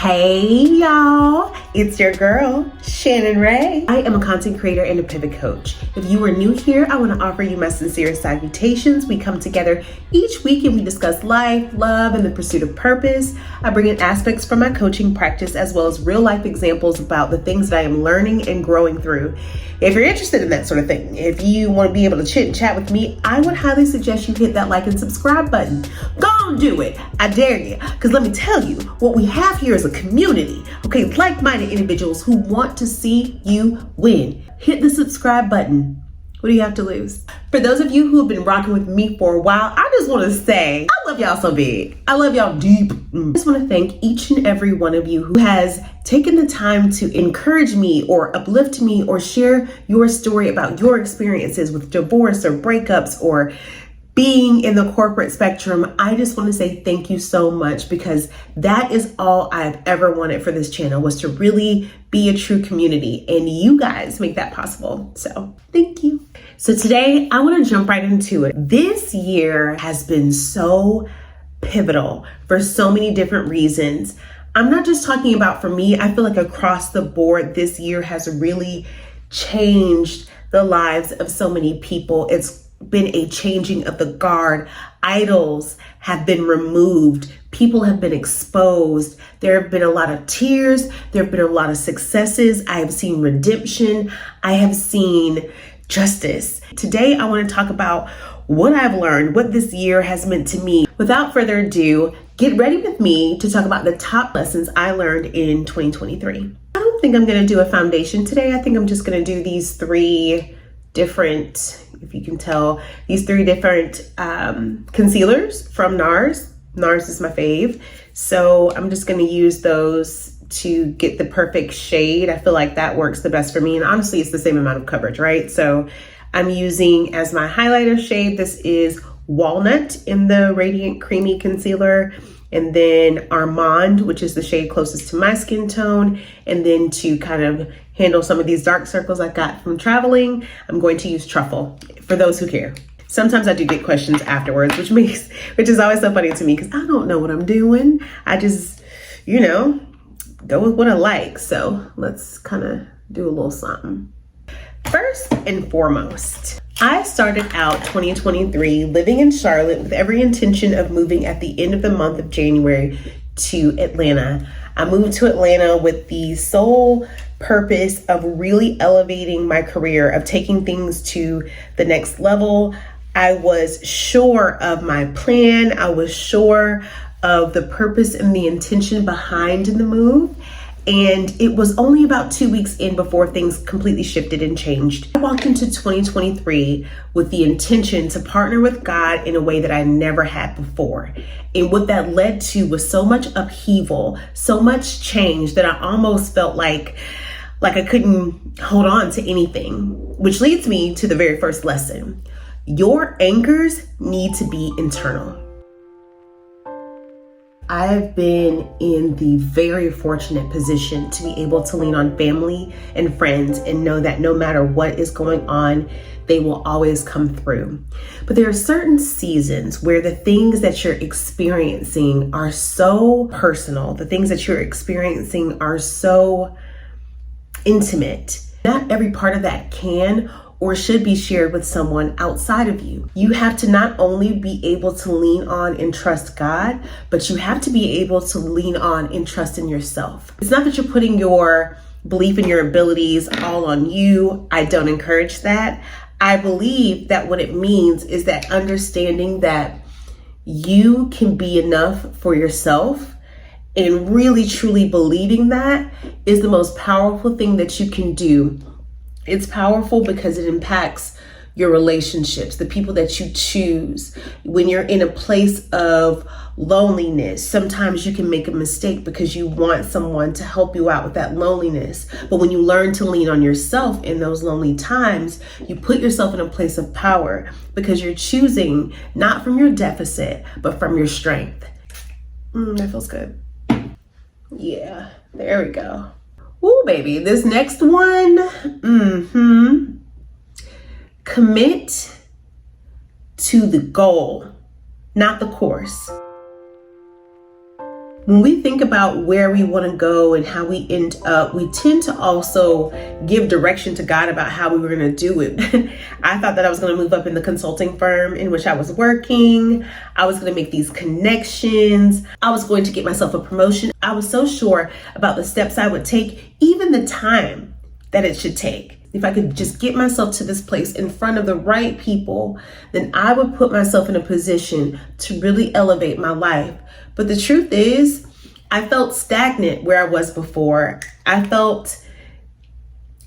Hey y'all, it's your girl, Shannon Ray. I am a content creator and a pivot coach. If you are new here, I want to offer you my sincere salutations. We come together each week and we discuss life, love, and the pursuit of purpose. I bring in aspects from my coaching practice as well as real life examples about the things that I am learning and growing through. If you're interested in that sort of thing, if you want to be able to chit and chat with me, I would highly suggest you hit that like and subscribe button. Go on, do it. I dare you. Because let me tell you, what we have here is a community, okay, like-minded individuals who want to see you win. Hit the subscribe button. What do you have to lose? For those of you who have been rocking with me for a while, I just want to say, I love y'all so big. I love y'all deep. I just want to thank each and every one of you who has taken the time to encourage me or uplift me or share your story about your experiences with divorce or breakups or being in the corporate spectrum. I just want to say thank you so much, because that is all I've ever wanted for this channel, was to really be a true community, and you guys make that possible. So thank you. So today I want to jump right into it. This year has been so pivotal for so many different reasons. I'm not just talking about for me. I feel like across the board, this year has really changed the lives of so many people. It's been a changing of the guard. Idols have been removed. People have been exposed. There have been a lot of tears. There have been a lot of successes. I have seen redemption. I have seen justice. Today, I want to talk about what I've learned, what this year has meant to me. Without further ado, get ready with me to talk about the top lessons I learned in 2023. I don't think I'm going to do a foundation today. I think I'm just going to do these three different, if you can tell, these three different concealers from NARS. NARS is my fave. So I'm just going to use those to get the perfect shade. I feel like that works the best for me. And honestly, it's the same amount of coverage, right? So I'm using as my highlighter shade, this is Walnut in the Radiant Creamy Concealer. And then Armand, which is the shade closest to my skin tone. And then to kind of handle some of these dark circles I got from traveling, I'm going to use Truffle, for those who care. Sometimes I do get questions afterwards, which is always so funny to me, because I don't know what I'm doing. I just, go with what I like. So let's kind of do a little something. First and foremost, I started out 2023 living in Charlotte with every intention of moving at the end of the month of January to Atlanta. I moved to Atlanta with the sole purpose of really elevating my career, of taking things to the next level. I was sure of my plan. I was sure of the purpose and the intention behind the move. And it was only about 2 weeks in before things completely shifted and changed. I walked into 2023 with the intention to partner with God in a way that I never had before. And what that led to was so much upheaval, so much change, that I almost felt like I couldn't hold on to anything, which leads me to the very first lesson. Your anchors need to be internal. I've been in the very fortunate position to be able to lean on family and friends and know that no matter what is going on, they will always come through. But there are certain seasons where the things that you're experiencing are so personal. The things that you're experiencing are so intimate. Not every part of that can or should be shared with someone outside of you. You have to not only be able to lean on and trust God, but you have to be able to lean on and trust in yourself. It's not that you're putting your belief in your abilities all on you. I don't encourage that. I believe that what it means is that understanding that you can be enough for yourself, and really truly believing that is the most powerful thing that you can do. It's powerful because it impacts your relationships, the people that you choose. When you're in a place of loneliness, sometimes you can make a mistake because you want someone to help you out with that loneliness. But when you learn to lean on yourself in those lonely times, you put yourself in a place of power because you're choosing not from your deficit, but from your strength. That feels good. Yeah, there we go. Ooh, baby, this next one, commit to the goal, not the course. When we think about where we want to go and how we end up, we tend to also give direction to God about how we were going to do it. I thought that I was going to move up in the consulting firm in which I was working. I was going to make these connections. I was going to get myself a promotion. I was so sure about the steps I would take, even the time that it should take. If I could just get myself to this place in front of the right people, then I would put myself in a position to really elevate my life. But the truth is, I felt stagnant where I was before. I felt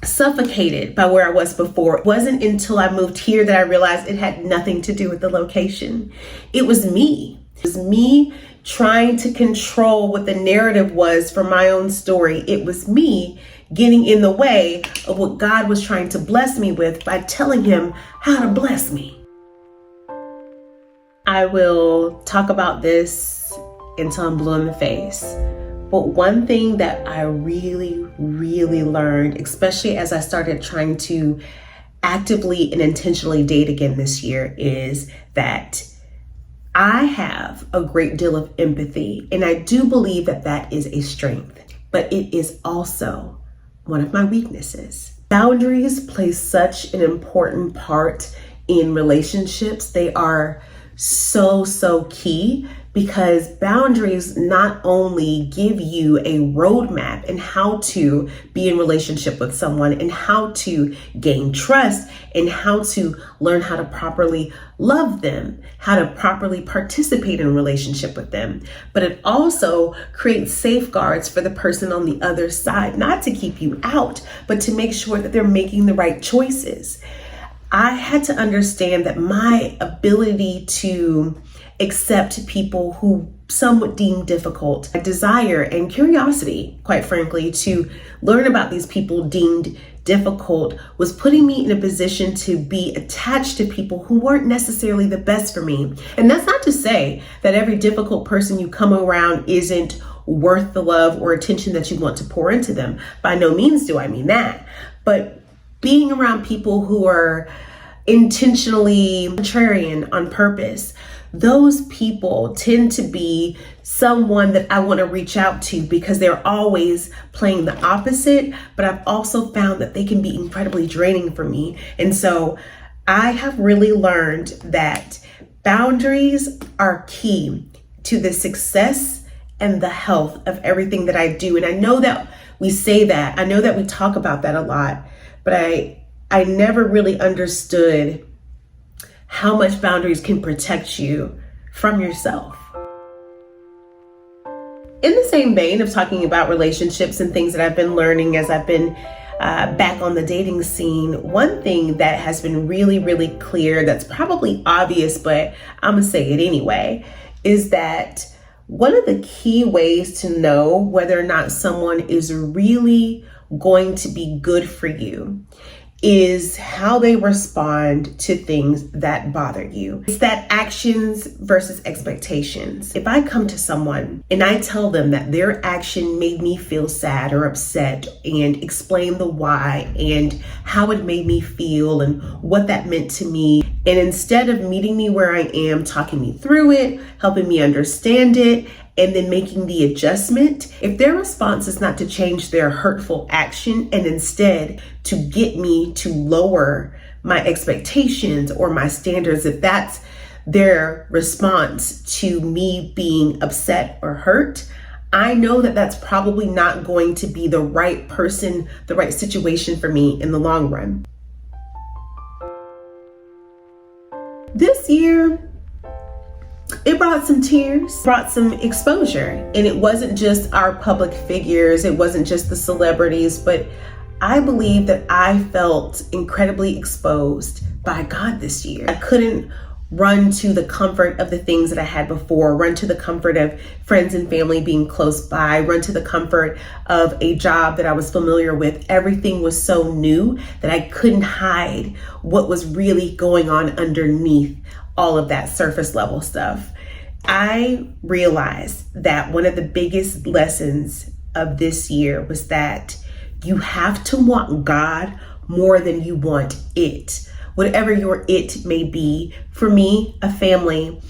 suffocated by where I was before. It wasn't until I moved here that I realized it had nothing to do with the location. It was me. It was me trying to control what the narrative was for my own story. It was me getting in the way of what God was trying to bless me with by telling him how to bless me. I will talk about this until I'm blue in the face. But one thing that I really learned, especially as I started trying to actively and intentionally date again this year, is that I have a great deal of empathy, and I do believe that that is a strength, but it is also one of my weaknesses. Boundaries play such an important part in relationships. They are so key, because boundaries not only give you a roadmap in how to be in relationship with someone and how to gain trust and how to learn how to properly love them, how to properly participate in a relationship with them, but it also creates safeguards for the person on the other side, not to keep you out, but to make sure that they're making the right choices. I had to understand that my ability to accept people who some would deem difficult, a desire and curiosity, quite frankly, to learn about these people deemed difficult, was putting me in a position to be attached to people who weren't necessarily the best for me. And that's not to say that every difficult person you come around isn't worth the love or attention that you want to pour into them. By no means do I mean that. But being around people who are intentionally contrarian on purpose, those people tend to be someone that I want to reach out to because they're always playing the opposite, but I've also found that they can be incredibly draining for me. And so I have really learned that boundaries are key to the success and the health of everything that I do. And I know that we say that, I know that we talk about that a lot, but I never really understood how much boundaries can protect you from yourself. In the same vein of talking about relationships and things that I've been learning as I've been back on the dating scene, one thing that has been really clear, that's probably obvious, but I'm gonna say it anyway, is that one of the key ways to know whether or not someone is really going to be good for you is how they respond to things that bother you. It's that actions versus expectations. If I come to someone and I tell them that their action made me feel sad or upset and explain the why and how it made me feel and what that meant to me, and instead of meeting me where I am, talking me through it, helping me understand it, and then making the adjustment, if their response is not to change their hurtful action and instead to get me to lower my expectations or my standards, if that's their response to me being upset or hurt, I know that that's probably not going to be the right person, the right situation for me in the long run. This year, it brought some tears, brought some exposure, and it wasn't just our public figures, it wasn't just the celebrities, but I believe that I felt incredibly exposed by God this year. I couldn't run to the comfort of the things that I had before, run to the comfort of friends and family being close by, run to the comfort of a job that I was familiar with. Everything was so new that I couldn't hide what was really going on underneath all of that surface level stuff. I realized that one of the biggest lessons of this year was that you have to want God more than you want it. Whatever your it may be. For me, a family,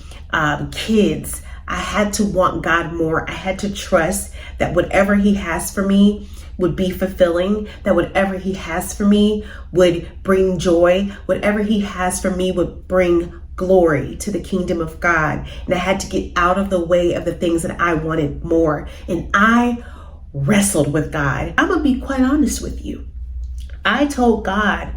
kids, I had to want God more. I had to trust that whatever he has for me would be fulfilling, that whatever he has for me would bring joy, whatever he has for me would bring glory to the kingdom of God. And I had to get out of the way of the things that I wanted more. And I wrestled with God. I'm gonna be quite honest with you. I told God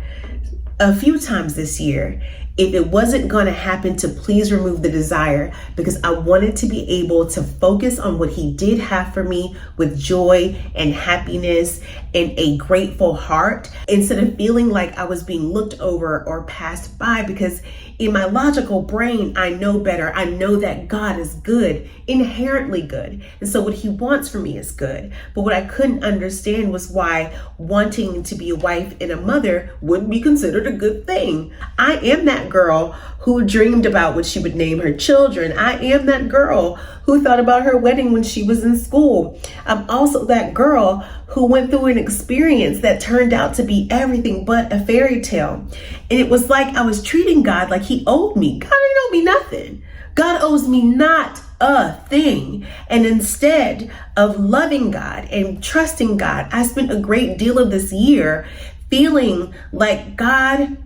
a few times this year, if it wasn't going to happen, to please remove the desire, because I wanted to be able to focus on what he did have for me with joy and happiness and a grateful heart, instead of feeling like I was being looked over or passed by. Because in my logical brain, I know better. I know that God is good, inherently good. And so what he wants for me is good. But what I couldn't understand was why wanting to be a wife and a mother wouldn't be considered a good thing. I am that girl who dreamed about what she would name her children. I am that girl who thought about her wedding when she was in school. I'm also that girl who went through an experience that turned out to be everything but a fairy tale. And it was like I was treating God like he owed me. God didn't owe me nothing. God owes me not a thing. And instead of loving God and trusting God, I spent a great deal of this year feeling like God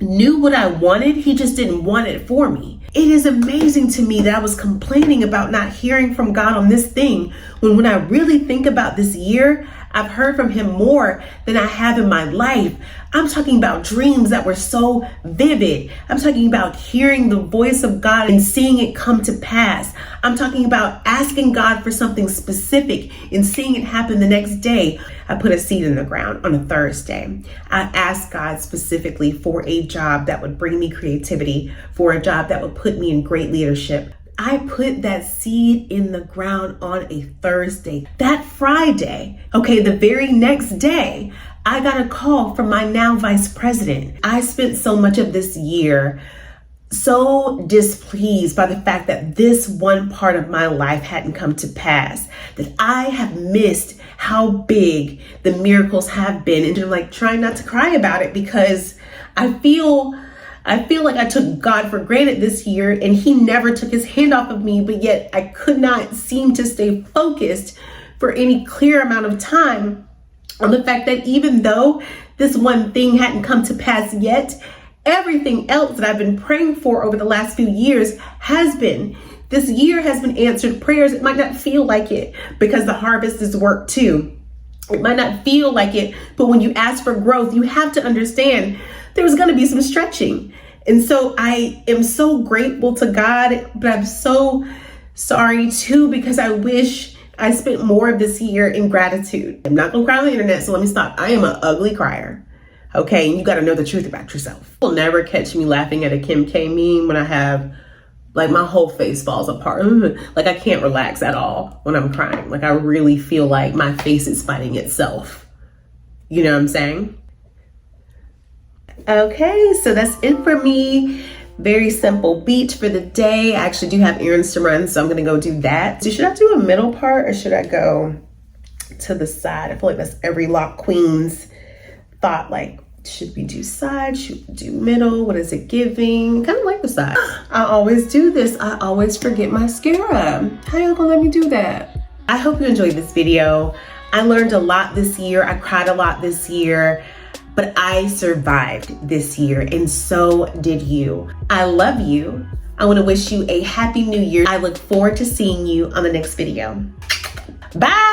knew what I wanted. He just didn't want it for me. It is amazing to me that I was complaining about not hearing from God on this thing, when I really think about this year, I've heard from him more than I have in my life. I'm talking about dreams that were so vivid. I'm talking about hearing the voice of God and seeing it come to pass. I'm talking about asking God for something specific and seeing it happen the next day. I put a seed in the ground on a Thursday. I asked God specifically for a job that would bring me creativity, for a job that would put me in great leadership. I put that seed in the ground on a Thursday. That Friday, the very next day, I got a call from my now vice president. I spent so much of this year so displeased by the fact that this one part of my life hadn't come to pass, that I have missed how big the miracles have been, and I'm trying not to cry about it, because I feel like I took God for granted this year, and he never took his hand off of me, but yet I could not seem to stay focused for any clear amount of time on the fact that even though this one thing hadn't come to pass yet, everything else that I've been praying for over the last few years has been. This year has been answered prayers. It might not feel like it, because the harvest is work too. It might not feel like it, but when you ask for growth, you have to understand there's going to be some stretching. And so I am so grateful to God, but I'm so sorry too, because I wish I spent more of this year in gratitude. I'm not going to cry on the internet, so let me stop. I am an ugly crier. Okay, and you got to know the truth about yourself. You'll never catch me laughing at a Kim K meme when I have, my whole face falls apart. I can't relax at all when I'm crying. I really feel like my face is fighting itself. You know what I'm saying? Okay, so that's it for me. Very simple beat for the day. I actually do have errands to run, so I'm going to go do that. So should I do a middle part, or should I go to the side? I feel like that's every lock queen's thought, should we do side? Should we do middle? What is it giving? Kind of like the side. I always do this. I always forget mascara. How y'all gonna let me do that? I hope you enjoyed this video. I learned a lot this year. I cried a lot this year, but I survived this year, and so did you. I love you. I want to wish you a happy new year. I look forward to seeing you on the next video. Bye.